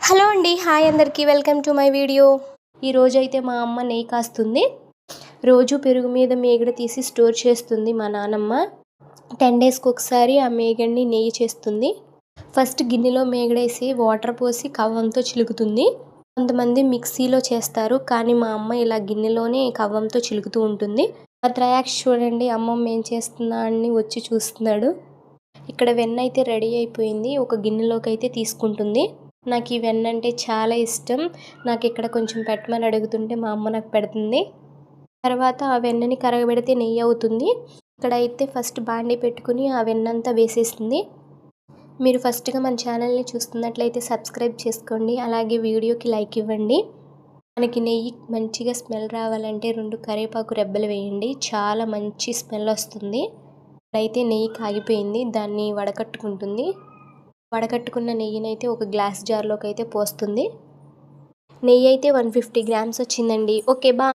Hello అండి. Hi అందరికీ. Welcome to my video. ఈరోజైతే మా అమ్మ నెయ్యి కాస్తుంది. రోజు పెరుగు మీద మీగడ తీసి స్టోర్ చేస్తుంది మా నానమ్మ. 10 డేస్కి ఒకసారి ఆ మీగడని నెయ్యి చేస్తుంది. ఫస్ట్ గిన్నెలో మీగడేసి వాటర్ పోసి కవ్వంతో చిలుకుతుంది. కొంతమంది మిక్సీలో చేస్తారు, కానీ మా అమ్మ ఇలా గిన్నెలోనే కవ్వంతో చిలుకుతూ ఉంటుంది. ఆ త్రయాక్ష చూడండి, అమ్మమ్మ ఏం చేస్తుందా అని వచ్చి చూస్తున్నాడు. ఇక్కడ వెన్న అయితే రెడీ అయిపోయింది. ఒక గగిన్నెలోకి అయితే తీసుకుంటుంది. నాకు ఈ వెన్న అంటే చాలా ఇష్టం. నాకు ఇక్కడ కొంచెం పెట్టమని అడుగుతుంటే మా అమ్మ నాకు పెడుతుంది. తర్వాత ఆ వెన్నని కరగబెడితే నెయ్యి అవుతుంది. ఇక్కడైతే ఫస్ట్ బాండి పెట్టుకుని ఆ వెన్నంతా వేసేస్తుంది. మీరు ఫస్ట్గా మన ఛానల్ని చూస్తున్నట్లయితే సబ్స్క్రైబ్ చేసుకోండి, అలాగే వీడియోకి లైక్ ఇవ్వండి. మనకి నెయ్యి మంచిగా స్మెల్ రావాలంటే 2 కరివేపాకు రెబ్బలు వేయండి, చాలా మంచి స్మెల్ వస్తుంది. ఇక్కడైతే నెయ్యి కాగిపోయింది, దాన్ని వడకట్టుకుంటుంది. వడకట్టుకున్న నెయ్యినైతే ఒక గ్లాస్ జార్లోకి అయితే పోస్తుంది. నెయ్యి అయితే 150 గ్రామ్స్ వచ్చిందండి. ఓకే, బా.